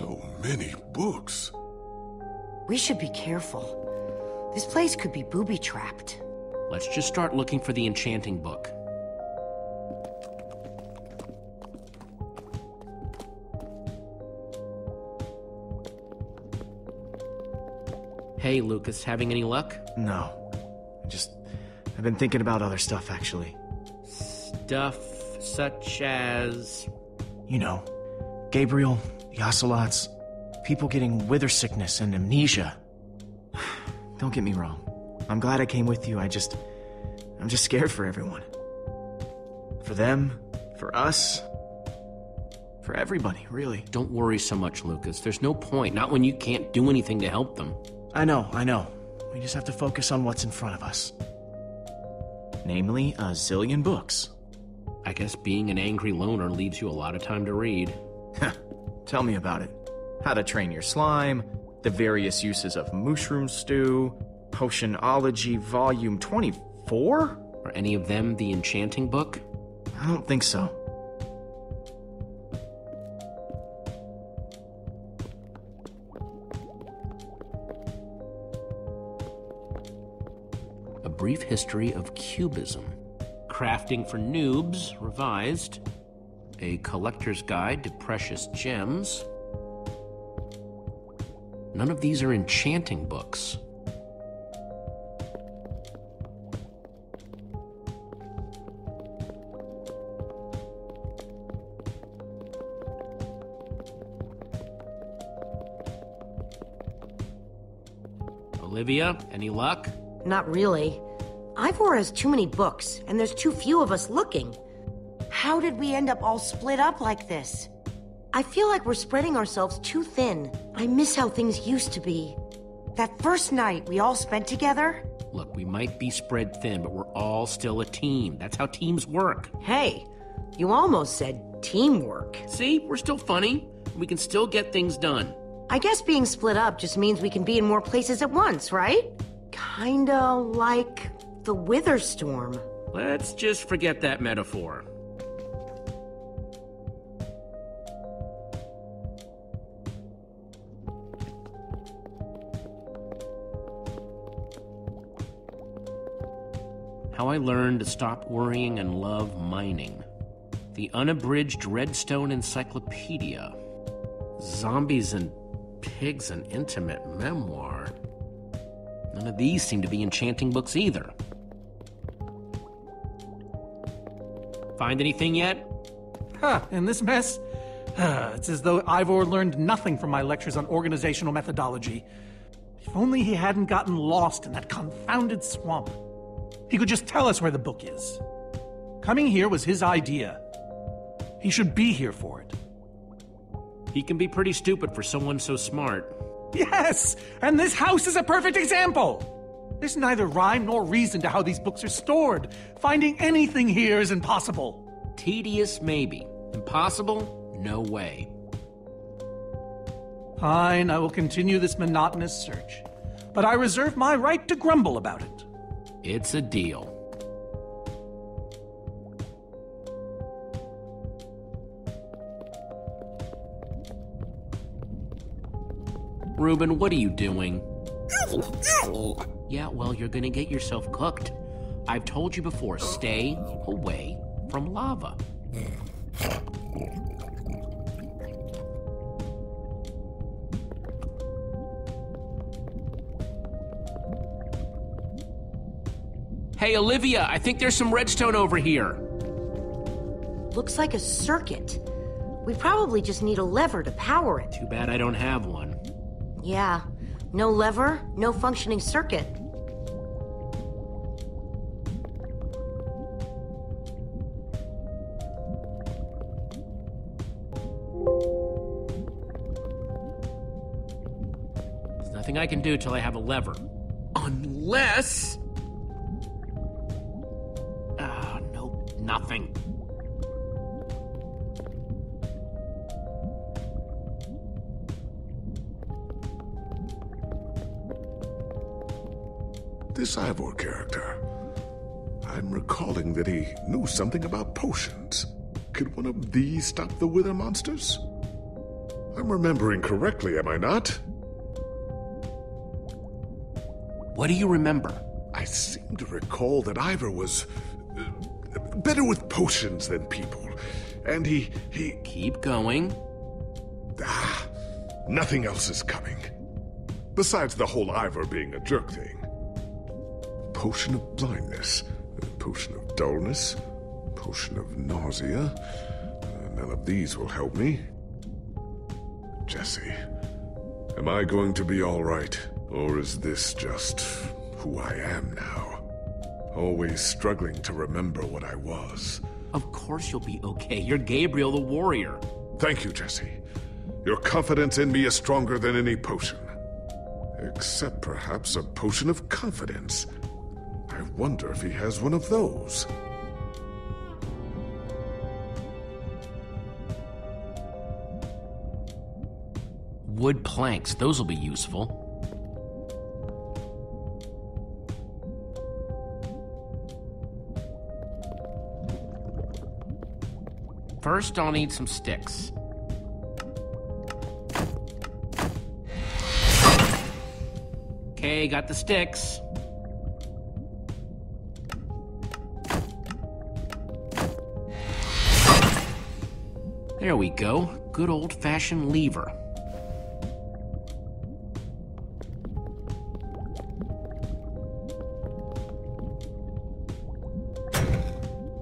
So many books. We should be careful. This place could be booby-trapped. Let's just start looking for the enchanting book. Hey, Lucas, having any luck? No. I've been thinking about other stuff, actually. Stuff such as... You know, Gabriel, the ocelots, people getting wither sickness and amnesia. Don't get me wrong. I'm glad I came with you. I'm just scared for everyone. For them, for us, for everybody, really. Don't worry so much, Lucas. There's no point, not when you can't do anything to help them. I know. We just have to focus on what's in front of us. Namely, a zillion books. I guess being an angry loner leaves you a lot of time to read. Tell me about it. How to train your slime, the various uses of mushroom stew, Potionology Volume 24? Are any of them the enchanting book? I don't think so. A Brief History of Cubism. Crafting for Noobs, revised. A Collector's Guide to Precious Gems. None of these are enchanting books. Olivia, any luck? Not really. Ivor has too many books, and there's too few of us looking. How did we end up all split up like this? I feel like we're spreading ourselves too thin. I miss how things used to be. That first night we all spent together. Look, we might be spread thin, but we're all still a team. That's how teams work. Hey, you almost said teamwork. See, we're still funny. We can still get things done. I guess being split up just means we can be in more places at once, right? Kinda like the Wither Storm. Let's just forget that metaphor. How I Learned to Stop Worrying and Love Mining. The Unabridged Redstone Encyclopedia. Zombies and Pigs, an Intimate Memoir. None of these seem to be enchanting books either. Find anything yet? In this mess? It's as though Ivor learned nothing from my lectures on organizational methodology. If only he hadn't gotten lost in that confounded swamp. He could just tell us where the book is. Coming here was his idea. He should be here for it. He can be pretty stupid for someone so smart. Yes! And this house is a perfect example! There's neither rhyme nor reason to how these books are stored. Finding anything here is impossible. Tedious, maybe. Impossible? No way. Fine, I will continue this monotonous search. But I reserve my right to grumble about it. It's a deal. Reuben, what are you doing? Yeah, well, you're gonna get yourself cooked. I've told you before, stay away from lava. Hey, Olivia, I think there's some redstone over here. Looks like a circuit. We probably just need a lever to power it. Too bad I don't have one. Yeah, no lever, no functioning circuit. There's nothing I can do till I have a lever. Unless... no, nothing. This Ivor character. I'm recalling that he knew something about potions. Could one of these stop the wither monsters? I'm remembering correctly, am I not? What do you remember? I seem to recall that Ivor was better with potions than people. And he... Keep going. Nothing else is coming. Besides the whole Ivor being a jerk thing. Potion of blindness, potion of dullness, potion of nausea. None of these will help me. Jesse, am I going to be all right? Or is this just who I am now? Always struggling to remember what I was. Of course you'll be okay. You're Gabriel the warrior. Thank you, Jesse. Your confidence in me is stronger than any potion. Except perhaps a potion of confidence. I wonder if he has one of those. Wood planks, those will be useful. First, I'll need some sticks. Okay, got the sticks. There we go. Good old-fashioned lever.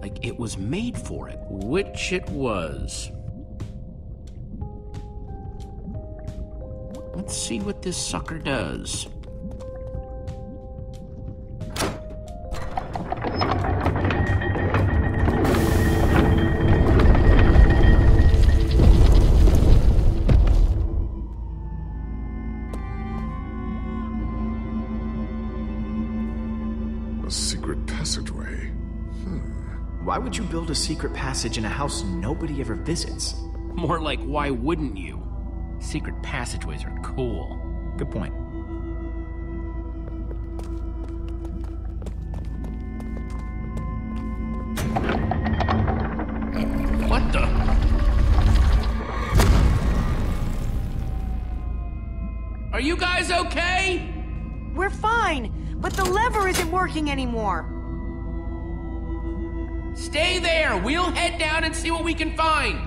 Like it was made for it. Which it was. Let's see what this sucker does. A secret passageway. Why would you build a secret passage in a house nobody ever visits? More like, why wouldn't you? Secret passageways are cool. Good point. What the? Are you guys okay? We're fine, but the lever isn't working anymore. Stay there! We'll head down and see what we can find!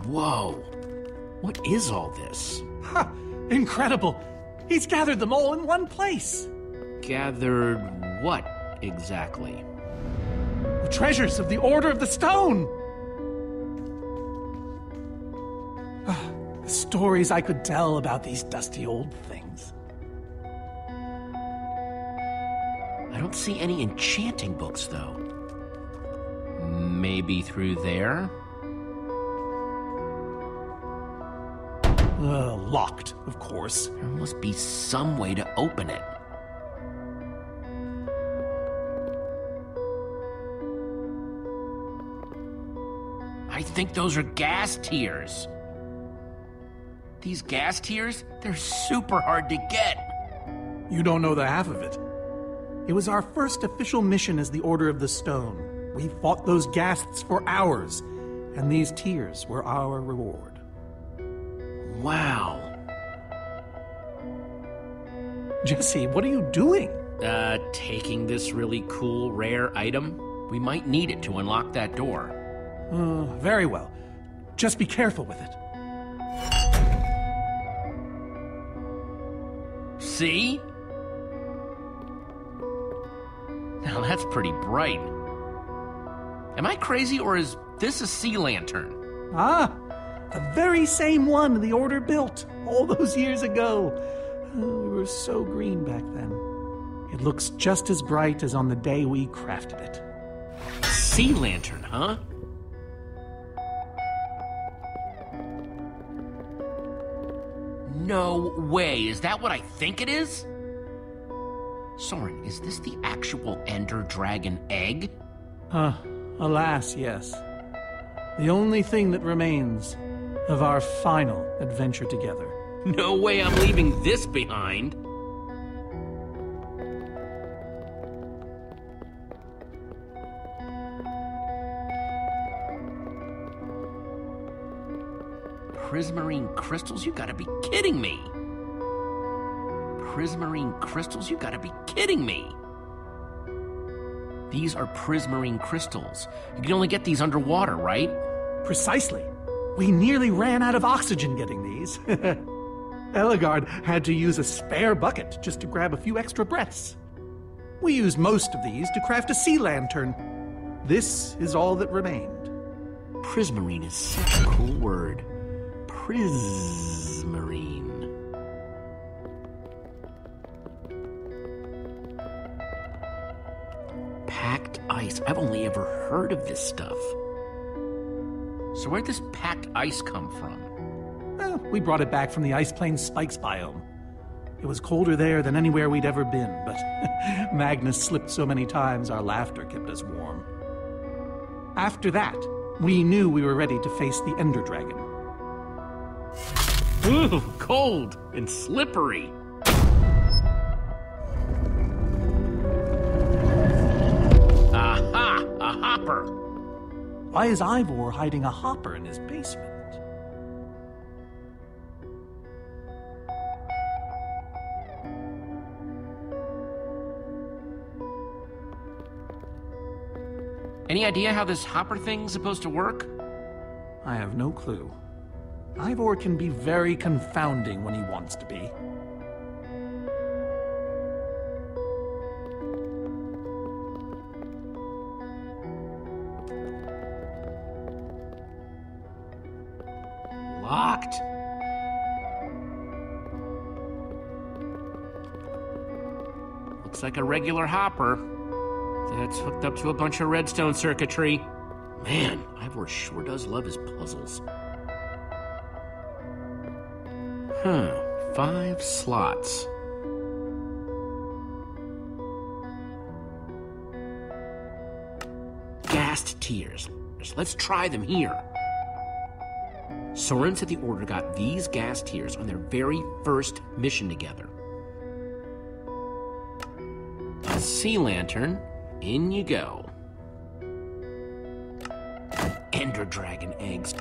Whoa. What is all this? Ha! Incredible! He's gathered them all in one place. Gathered what, exactly? The treasures of the Order of the Stone. The stories I could tell about these dusty old things. I don't see any enchanting books, though. Maybe through there? Locked, of course. There must be some way to open it. I think those are gas tiers. These gas tiers, they're super hard to get. You don't know the half of it. It was our first official mission as the Order of the Stone. We fought those ghasts for hours, and these tiers were our reward. Wow. Jesse, what are you doing? Taking this really cool, rare item. We might need it to unlock that door. Very well. Just be careful with it. See? Now that's pretty bright. Am I crazy, or is this a sea lantern? Ah, the very same one the Order built all those years ago. We were so green back then. It looks just as bright as on the day we crafted it. Sea lantern, huh? No way. Is that what I think it is? Soren, is this the actual Ender Dragon egg? Alas, yes. The only thing that remains of our final adventure together. No way I'm leaving this behind. Prismarine crystals? You gotta be kidding me! Prismarine crystals? You gotta be kidding me! These are prismarine crystals. You can only get these underwater, right? Precisely. We nearly ran out of oxygen getting these. Eligard had to use a spare bucket just to grab a few extra breaths. We used most of these to craft a sea lantern. This is all that remained. Prismarine is such a cool word. Prismarine. Packed ice. I've only ever heard of this stuff. So where'd this packed ice come from? Well, we brought it back from the Ice Plains Spikes biome. It was colder there than anywhere we'd ever been, but Magnus slipped so many times our laughter kept us warm. After that, we knew we were ready to face the Ender Dragon. Ooh, cold and slippery. Aha! A hopper! Why is Ivor hiding a hopper in his basement? Any idea how this hopper thing's supposed to work? I have no clue. Ivor can be very confounding when he wants to be. Locked. Looks like a regular hopper that's hooked up to a bunch of redstone circuitry. Man, Ivor sure does love his puzzles. 5 slots. Gassed tiers. Let's try them here. Soren said the Order got these gas tiers on their very first mission together. A sea lantern. In you go. Ender Dragon eggs.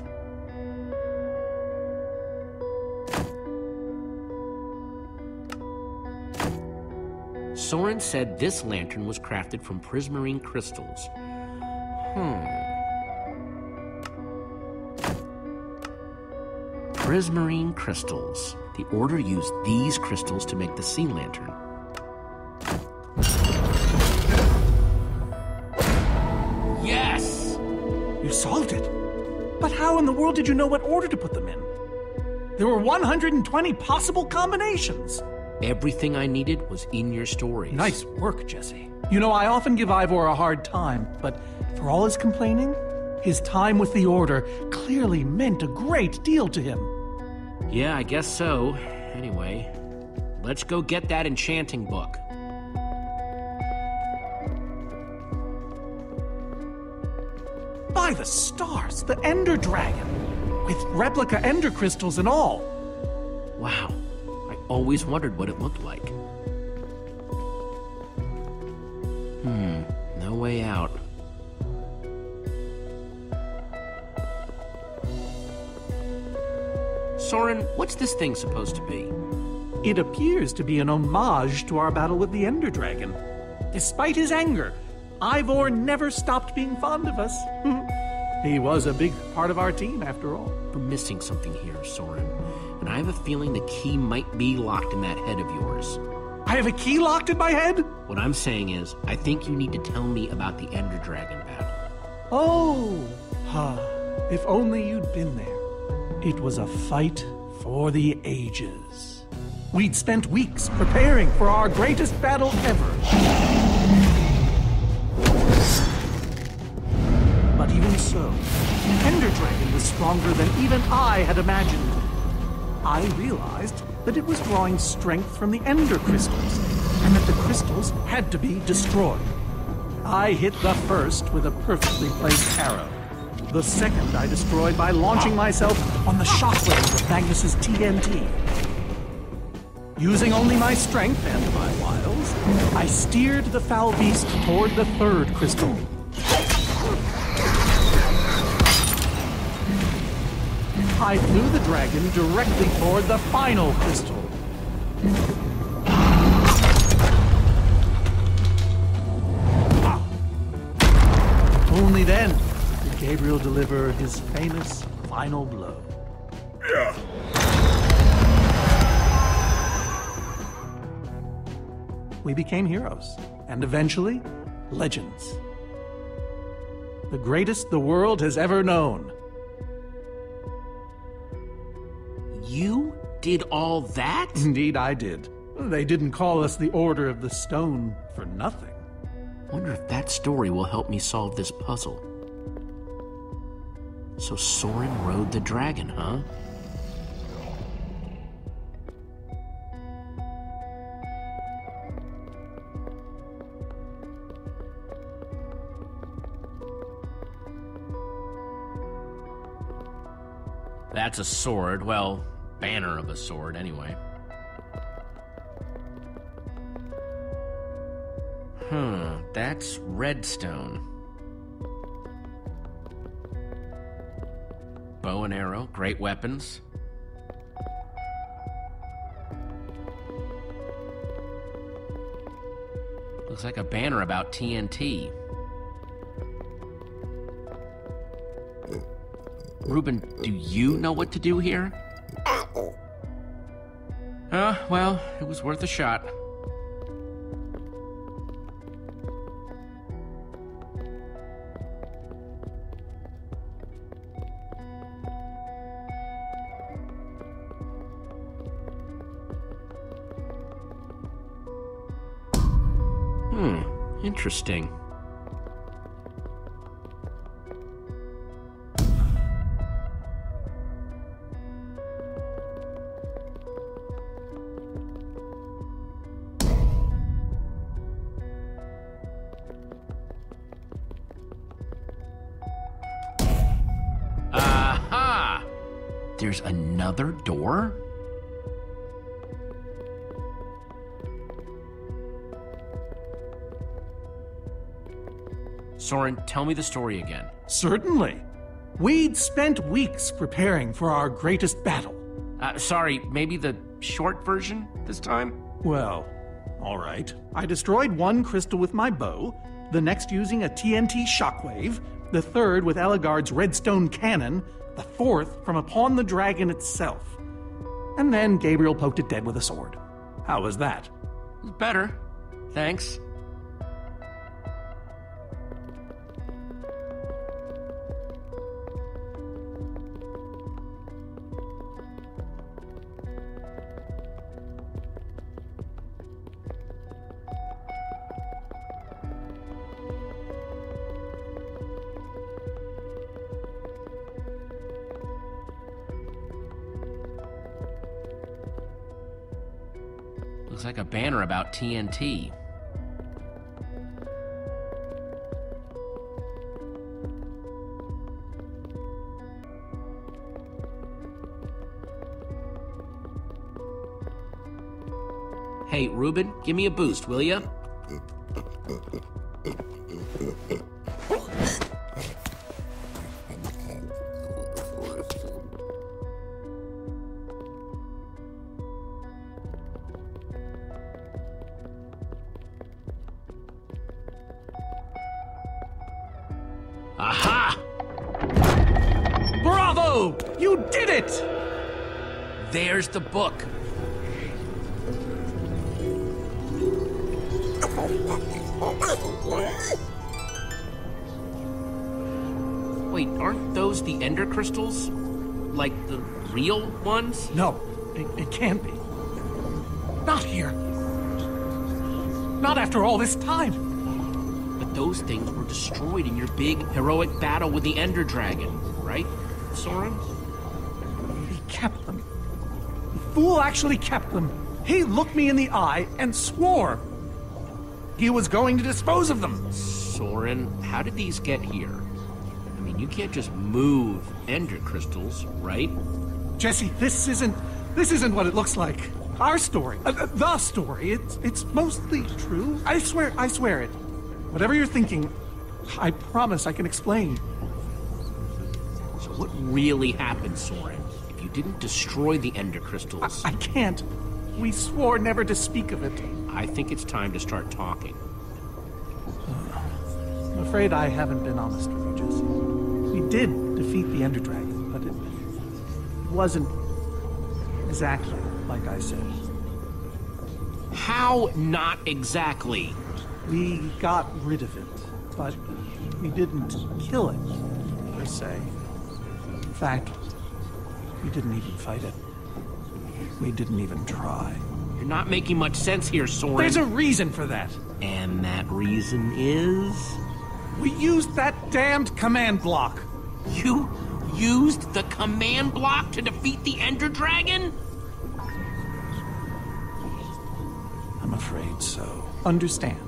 Soren said this lantern was crafted from prismarine crystals. Prismarine crystals. The Order used these crystals to make the sea lantern. Yes! You solved it. But how in the world did you know what order to put them in? There were 120 possible combinations. Everything I needed was in your stories. Nice work, Jesse. You know, I often give Ivor a hard time, but for all his complaining, his time with the Order clearly meant a great deal to him. Yeah, I guess so. Anyway, let's go get that enchanting book. By the stars, the Ender Dragon, with replica Ender crystals and all. Wow, I always wondered what it looked like. No way out. Soren, what's this thing supposed to be? It appears to be an homage to our battle with the Ender Dragon. Despite his anger, Ivor never stopped being fond of us. He was a big part of our team, after all. We're missing something here, Soren. And I have a feeling the key might be locked in that head of yours. I have a key locked in my head? What I'm saying is, I think you need to tell me about the Ender Dragon battle. Oh, if only you'd been there. It was a fight for the ages. We'd spent weeks preparing for our greatest battle ever. But even so, the Ender Dragon was stronger than even I had imagined. I realized that it was drawing strength from the Ender crystals, and that the crystals had to be destroyed. I hit the first with a perfectly placed arrow. The second I destroyed by launching myself on the shockwave of Magnus's TNT. Using only my strength and my wiles, I steered the foul beast toward the third crystal. I flew the dragon directly toward the final crystal. Only then did Gabriel deliver his famous final blow. Yeah. We became heroes, and eventually, legends. The greatest the world has ever known. You did all that? Indeed, I did. They didn't call us the Order of the Stone for nothing. Wonder if that story will help me solve this puzzle. So Soren rode the dragon, huh? That's a sword. Well, banner of a sword, anyway. That's redstone. Bow and arrow, great weapons. Looks like a banner about TNT. Reuben, do you know what to do here? Well, it was worth a shot. Interesting. Aha! There's another door? Soren, tell me the story again. Certainly. We'd spent weeks preparing for our greatest battle. Sorry, maybe the short version this time? Well, all right. I destroyed one crystal with my bow, the next using a TNT shockwave, the third with Ellegaard's redstone cannon, the fourth from upon the dragon itself. And then Gabriel poked it dead with a sword. How was that? Better. Thanks. Looks like a banner about TNT. Hey, Reuben, give me a boost, will ya? Aha! Bravo! You did it! There's the book. Wait, aren't those the ender crystals? Like the real ones? No, it can't be. Not here. Not after all this time. But those things were destroyed in your big, heroic battle with the ender dragon, right, Soren? He kept them. The fool actually kept them. He looked me in the eye and swore he was going to dispose of them. Soren, how did these get here? I mean, you can't just move ender crystals, right? Jesse, this isn't what it looks like. Our story, the story, it's mostly true. I swear it. Whatever you're thinking, I promise I can explain. So What really happened, Soren? If you didn't destroy the Ender Crystals... I can't. We swore never to speak of it. I think it's time to start talking. I'm afraid I haven't been honest with you, Jesse. We did defeat the Ender Dragon, but it wasn't exactly like I said. How not exactly? We got rid of it, but we didn't kill it, per se. In fact, we didn't even fight it. We didn't even try. You're not making much sense here, Soren. There's a reason for that. And that reason is? We used that damned command block. You used the command block to defeat the Ender Dragon? I'm afraid so. Understand,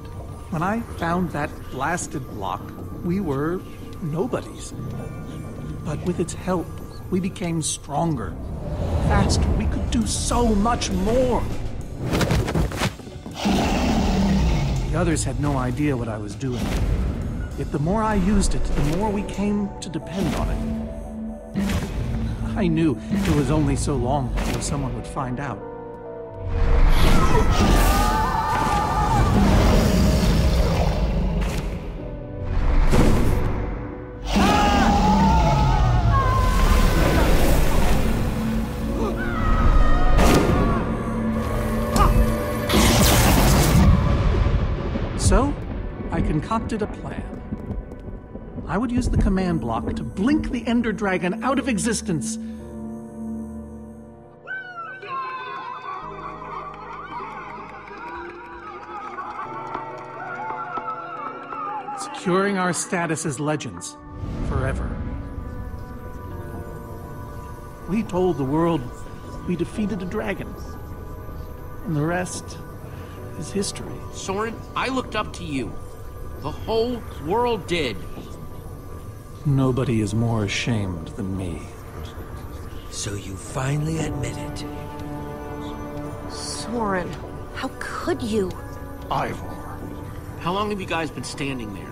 when I found that blasted block, we were nobodies. But with its help, we became stronger, faster. We could do so much more. The others had no idea what I was doing. Yet the more I used it, the more we came to depend on it. I knew it was only so long before someone would find out. So, I concocted a plan. I would use the command block to blink the Ender Dragon out of existence. Securing our status as legends forever. We told the world we defeated a dragon. And the rest is history. Soren, I looked up to you. The whole world did. Nobody is more ashamed than me. So you finally admit it. Soren, how could you? Ivor. How long have you guys been standing there?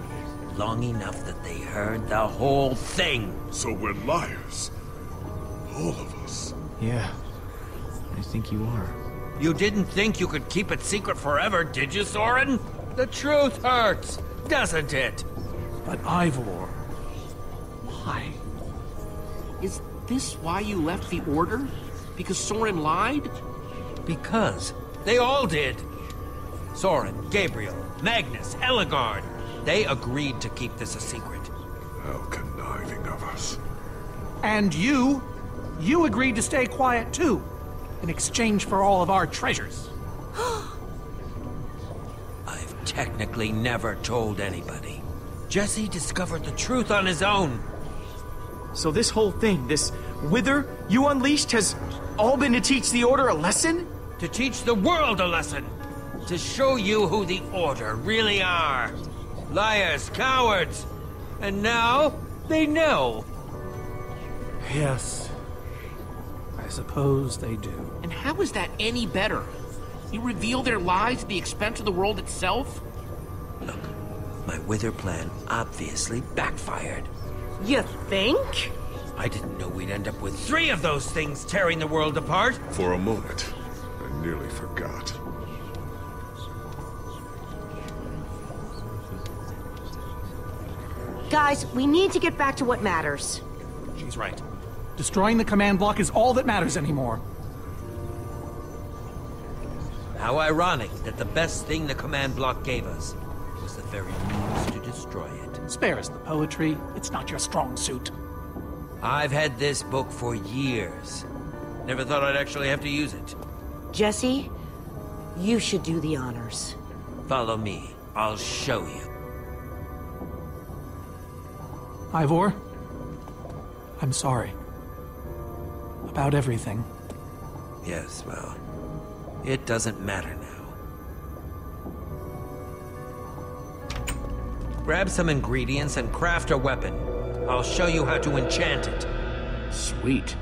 Long enough that they heard the whole thing. So we're liars. All of us. Yeah, I think you are. You didn't think you could keep it secret forever, did you, Soren? The truth hurts, doesn't it? But Ivor, why? Is this why you left the Order? Because Soren lied? Because they all did. Soren, Gabriel, Magnus, Ellegaard. They agreed to keep this a secret. How conniving of us. And you agreed to stay quiet too, in exchange for all of our treasures. I've technically never told anybody. Jesse discovered the truth on his own. So this whole thing, this wither you unleashed, has all been to teach the Order a lesson? To teach the world a lesson. To show you who the Order really are. Liars, cowards. And now, they know. Yes, I suppose they do. And how is that any better? You reveal their lies at the expense of the world itself? Look, my wither plan obviously backfired. You think? I didn't know we'd end up with 3 of those things tearing the world apart. For a moment, I nearly forgot. Guys, we need to get back to what matters. She's right. Destroying the command block is all that matters anymore. How ironic that the best thing the command block gave us was the very means to destroy it. Spare us the poetry. It's not your strong suit. I've had this book for years. Never thought I'd actually have to use it. Jesse, you should do the honors. Follow me. I'll show you. Ivor, I'm sorry. About everything. Yes, well, it doesn't matter now. Grab some ingredients and craft a weapon. I'll show you how to enchant it. Sweet.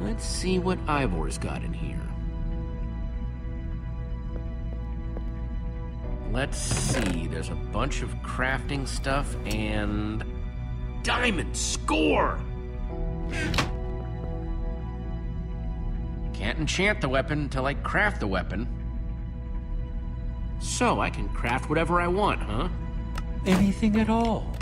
Let's see what Ivor's got in here. Let's see, there's a bunch of crafting stuff and... Diamond, score! Can't enchant the weapon until I craft the weapon. So I can craft whatever I want, huh? Anything at all.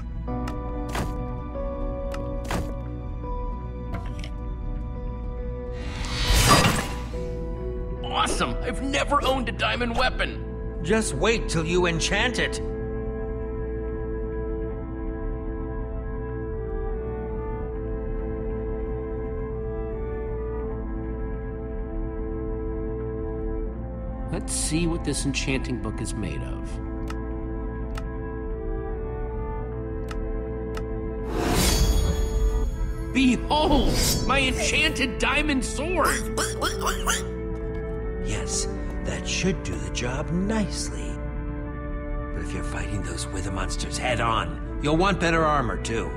Awesome! I've never owned a diamond weapon! Just wait till you enchant it. Let's see what this enchanting book is made of. Behold! My enchanted diamond sword! Yes, that should do the job nicely. But if you're fighting those wither monsters head on, you'll want better armor too.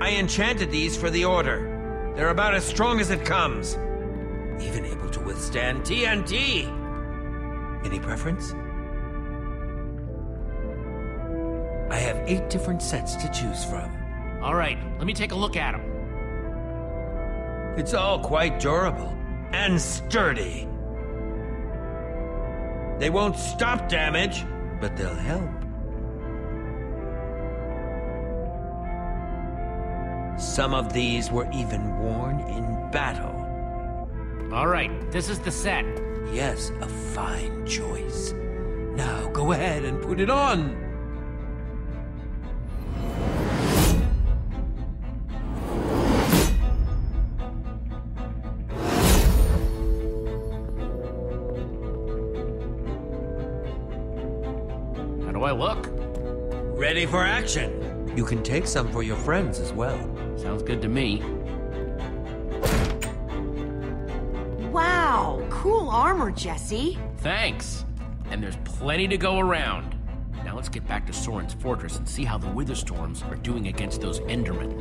I enchanted these for the Order. They're about as strong as it comes. Even able to withstand TNT. Any preference? I have 8 different sets to choose from. All right, let me take a look at them. It's all quite durable and sturdy. They won't stop damage, but they'll help. Some of these were even worn in battle. All right, this is the set. Yes, a fine choice. Now go ahead and put it on. How do I look? Ready for action. You can take some for your friends as well. Sounds good to me. Wow, cool armor, Jesse. Thanks. And there's plenty to go around. Now let's get back to Soren's fortress and see how the Witherstorms are doing against those Endermen.